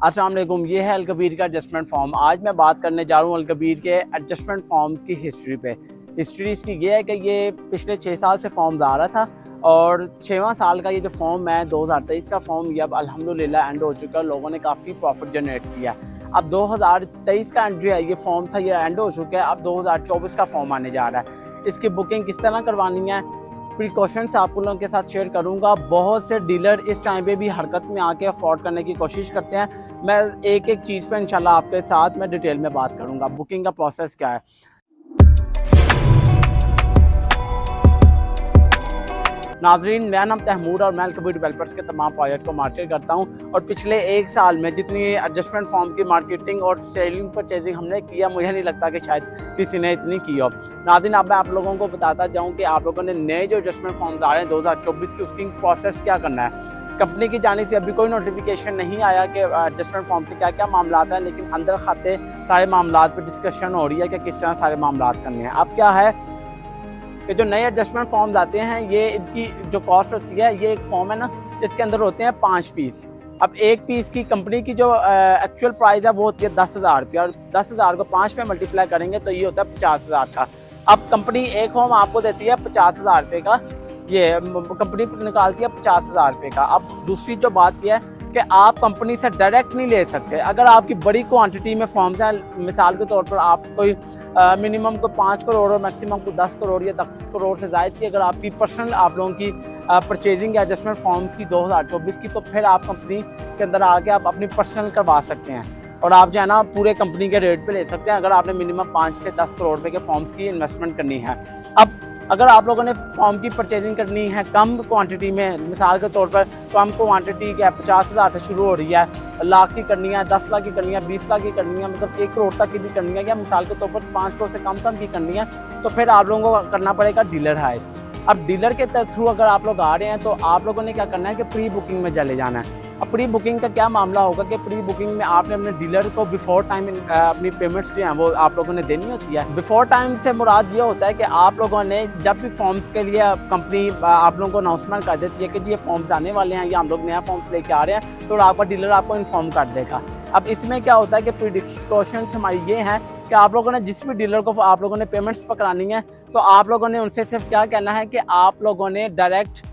अस्सलाम वालेकुम, ये है अलकबीर का एडजस्टमेंट फॉर्म। आज मैं बात करने जा रहा हूँ अलकबीर के एडजस्टमेंट फॉर्म्स की हिस्ट्री पे। हिस्ट्री इसकी ये है कि ये पिछले 6 साल से फॉर्म आ रहा था और 6वां साल का ये जो फॉर्म है 2023 का फॉर्म, ये अब अल्हम्दुलिल्लाह एंड हो चुका है। लोगों ने काफ़ी प्रॉफिट जनरेट किया। अब 2023 का एंड जो है ये फॉर्म था, ये एंड हो चुका है। अब 2024 का फॉर्म आने जा रहा है। इसकी बुकिंग किस तरह करवानी है, प्रिकॉशंस आप लोगों के साथ शेयर करूंगा। बहुत से डीलर इस टाइम पे भी हरकत में आके अफोर्ड करने की कोशिश करते हैं। मैं एक एक चीज़ पे इंशाल्लाह आपके साथ मैं डिटेल में बात करूंगा। बुकिंग का प्रोसेस क्या है। नाजरीन, मेरा नाम तहमूद और मैं अलकबीर डेवलपर्स के तमाम प्रोजेक्ट को मार्केट करता हूं और पिछले 1 साल में जितनी एडजस्टमेंट फॉर्म की मार्केटिंग और सेलिंग परचेजिंग हमने किया, मुझे नहीं लगता कि शायद किसी ने इतनी की हो। नाजरीन, अब मैं आप लोगों को बताता जाऊं कि आप लोगों ने नए जो एडजस्टमेंट फॉर्म्स आ रहे हैं 2024 की, उसकी प्रोसेस क्या करना है। कंपनी की जाने से अभी कोई नोटिफिकेशन नहीं आया कि एडजस्टमेंट फॉर्म के क्या क्या मामला हैं, लेकिन अंदर खाते सारे मामला पर डिस्कशन हो रही है कि किस तरह सारे मामला करने हैं। अब क्या है कि जो नए एडजस्टमेंट फॉर्म्स आते हैं, ये इनकी जो कॉस्ट होती है, ये एक फॉर्म है ना, इसके अंदर होते हैं 5 पीस। अब एक पीस की कंपनी की जो एक्चुअल प्राइस है वो होती है 10,000 रुपये, और 10,000 को 5 पे मल्टीप्लाई करेंगे तो ये होता है 50,000 का। अब कंपनी एक फॉर्म आपको देती है 50,000 रुपये का, ये कंपनी निकालती है 50,000 रुपये का। अब दूसरी जो बात यह है कि आप कंपनी से डायरेक्ट नहीं ले सकते। अगर आपकी बड़ी क्वांटिटी में फॉर्म्स हैं, मिसाल के तौर पर आप कोई मिनिमम को 5 करोड़ और मैक्सिमम को 10 करोड़ या 10 करोड़ से ज़ायद की अगर आपकी पर्सनल आप लोगों की परचेजिंग या एडजस्टमेंट फॉर्म्स की 2024 की, तो फिर आप कंपनी के अंदर आके आप अपनी पर्सनल करवा सकते हैं और आप जो है ना पूरे कंपनी के रेट पे ले सकते हैं, अगर आपने मिनिमम 5 से 10 करोड़ रुपए के फॉर्म्स की इन्वेस्टमेंट करनी है। अब अगर आप लोगों ने फॉर्म की परचेजिंग करनी है कम क्वांटिटी में, मिसाल के तौर पर कम क्वांटिटी क्या 50,000 से शुरू हो रही है, लाख की करनी है, 10 लाख की करनी है, 20 लाख की करनी है, मतलब 1 करोड़ तक की भी करनी है, या मिसाल के तौर पर 5 करोड़ से कम की करनी है, तो फिर आप लोगों को करना पड़ेगा डीलर हायर। अब डीलर के थ्रू अगर आप लोग आ रहे हैं तो आप लोगों ने क्या करना है कि प्री बुकिंग में चले जाना है। अब प्री बुकिंग का क्या मामला होगा कि प्री बुकिंग में आपने अपने डीलर को बिफोर टाइम अपनी पेमेंट्स जो हैं वो आप लोगों ने देनी होती है। बिफोर टाइम से मुराद ये होता है कि आप लोगों ने जब भी फॉर्म्स के लिए कंपनी आप लोगों को अनाउंसमेंट कर देती है कि जी ये फॉर्म्स आने वाले हैं या हम लोग नया फॉर्म्स लेके आ रहे हैं, तो आपका डीलर आपको इन्फॉर्म कर देगा। अब इसमें क्या होता है कि प्रिकॉशंस हमारी ये हैं कि आप लोगों ने जिस भी डीलर को आप लोगों ने पेमेंट्स पकड़ानी है, तो आप लोगों ने उनसे सिर्फ क्या कहना है कि आप लोगों ने डायरेक्ट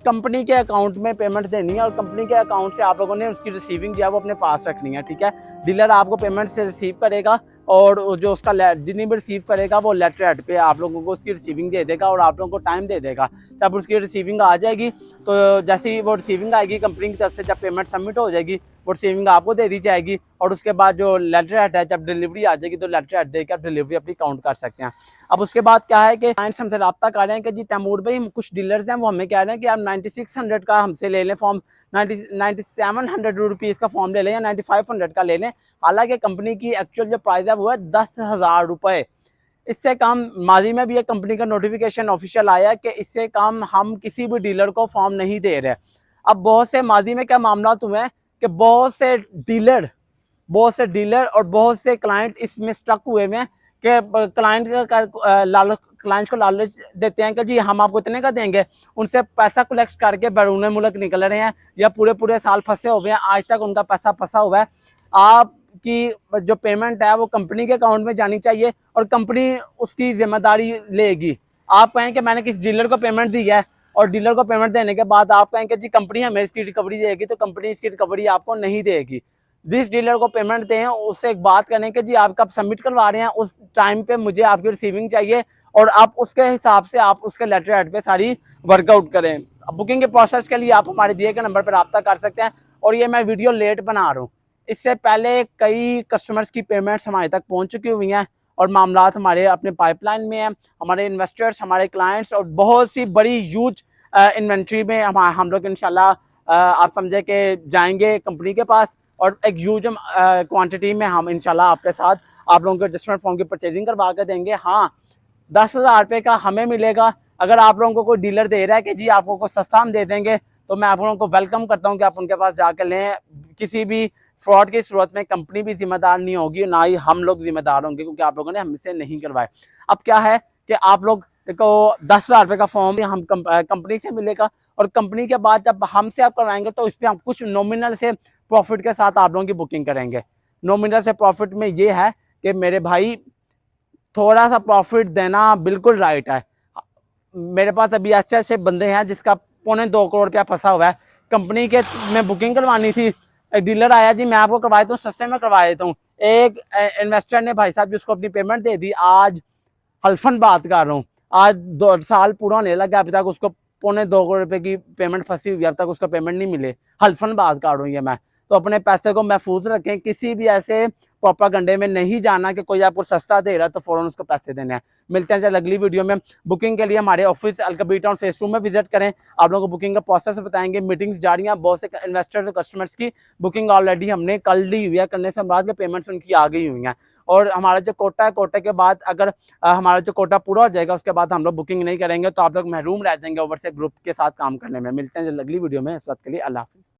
कंपनी के अकाउंट में पेमेंट देनी है और कंपनी के अकाउंट से आप लोगों ने उसकी रिसीविंग जो है वो अपने पास रखनी है। ठीक है, डीलर आपको पेमेंट से रिसीव करेगा और जो उसका जितनी भी रिसीव करेगा वो लेटर हेड पे आप लोगों को उसकी रिसीविंग दे देगा और आप लोगों को टाइम दे देगा। जब उसकी रिसीविंग आ जाएगी तो जैसे ही वो रिसीविंग आएगी कंपनी की तरफ से, जब पेमेंट सबमिट हो जाएगी वो रिसीविंग आपको दे दी जाएगी और उसके बाद जो लेटर हेड है, जब डिलीवरी आ जाएगी तो लेटर हेड देकर आप डिलीवरी अपनी काउंट कर सकते हैं। अब उसके बाद क्या है कि क्लाइंट्स हमसे रब्ता कर रहे हैं कि जी तैमूर भाई, कुछ डीलर्स हैं वो हमें कह रहे हैं कि आप 9600 का हमसे ले लें फॉर्म, 9700 रुपीज़ का फॉर्म ले लें या 9500 का ले लें। हालांकि कंपनी की एक्चुअल जो प्राइस है वो है 10,000 रुपये। इससे कम माजी में भी एक कंपनी का नोटिफिकेशन ऑफिशियल आया कि इससे कम हम किसी भी डीलर को फॉर्म नहीं दे रहे। अब बहुत से माजी में क्या मामला हुए कि बहुत से डीलर और बहुत से क्लाइंट इसमें स्ट्रक हुए हैं कि क्लाइंट को लालच देते हैं कि जी हम आपको इतने का देंगे, उनसे पैसा कलेक्ट करके बैरून मुल्क निकल रहे हैं या पूरे साल फंसे हुए हैं, आज तक उनका पैसा फंसा हुआ है। आपकी जो पेमेंट है वो कंपनी के अकाउंट में जानी चाहिए और कंपनी उसकी जिम्मेदारी लेगी। आप कहें कि मैंने किस डीलर को पेमेंट दी है और डीलर को पेमेंट देने के बाद आप कहें कि जी कंपनी हमें इसकी रिकवरी देगी, तो कंपनी इसकी रिकवरी आपको नहीं देगी। जिस डीलर को पेमेंट दें उससे एक बात करें कि जी आप कब सबमिट करवा रहे हैं, उस टाइम पे मुझे आपकी रिसीविंग चाहिए और आप उसके हिसाब से आप उसके लेटर हेड पे सारी वर्कआउट करें। बुकिंग के प्रोसेस के लिए आप हमारे दिए गए नंबर पर रब्ता कर सकते हैं। और ये मैं वीडियो लेट बना रहा हूँ, इससे पहले कई कस्टमर्स की पेमेंट्स हमारे तक पहुँच चुकी हुई हैं और मामलात हमारे अपने पाइपलाइन में हैं। हमारे इन्वेस्टर्स, हमारे क्लाइंट्स और बहुत सी बड़ी ह्यूज इन्वेंट्री में हम लोग इंशाल्लाह आप समझे कि जाएंगे कंपनी के पास और एक ह्यूज क्वांटिटी में हम इंशाल्लाह आपके साथ आप लोगों को एडजस्टमेंट फॉर्म की परचेजिंग करवा के देंगे। हाँ, 10,000 रुपये का हमें मिलेगा। अगर आप लोगों को कोई डीलर दे रहा है कि जी आप लोगों को सस्ता हम दे देंगे, तो मैं आप लोगों को वेलकम करता हूँ कि आप उनके पास जाकर लें। किसी भी फ्रॉड की सूरत में कंपनी भी जिम्मेदार नहीं होगी, ना ही हम लोग जिम्मेदार होंगे, क्योंकि आप लोगों ने हमसे नहीं करवाए। अब क्या है कि आप लोग को 10,000 रुपये का फॉर्म हम कंपनी से मिलेगा और कंपनी के बाद जब हमसे आप करवाएंगे तो इस पर हम कुछ नॉमिनल से प्रॉफिट के साथ आप लोगों की बुकिंग करेंगे। नॉमिनल से प्रॉफिट में ये है कि मेरे भाई थोड़ा सा प्रॉफिट देना बिल्कुल राइट है। मेरे पास अभी ऐसे ऐसे बंदे हैं जिसका 2.25 करोड़ फंसा हुआ है। कंपनी के में बुकिंग करवानी थी, एक डीलर आया जी मैं आपको करवा देता हूँ, सस्ते में करवा देता हूँ। एक इन्वेस्टर ने भाई साहब जिसको अपनी पेमेंट दे दी, आज हल्फन बात कर रहा हूँ, आज 2 साल पूरा होने लगा, अभी तक उसको 2.25 करोड़ रुपए की पेमेंट फंसी हुई है, अब तक उसका पेमेंट नहीं मिले। हल्फन बात कर रहा हूँ ये मैं। तो अपने पैसे को महफूज रखें, किसी भी ऐसे प्रोपागंडे में नहीं जाना कि कोई आपको सस्ता दे रहा है तो फौरन उसको पैसे देने हैं। मिलते हैं चल अगली वीडियो में। बुकिंग के लिए हमारे ऑफिस अल-कबीर टाउन फेस 2 में विजिट करें, आप लोगों को बुकिंग का प्रोसेस बताएंगे। मीटिंग्स जारी हैं, बहुत से इन्वेस्टर्स और कस्टमर्स की बुकिंग ऑलरेडी हमने कल ली हुई है, करने से बाद के पेमेंट्स उनकी आ गई हुई हैं। और हमारा जो कोटा है, कोटे के बाद अगर हमारा जो कोटा पूरा हो जाएगा उसके बाद हम लोग बुकिंग नहीं करेंगे तो आप लोग महरूम रह जाएंगे ओवर से ग्रुप के साथ काम करने में। मिलते हैं अगली वीडियो में, इस वक्त के लिए अल्लाह हाफिज़।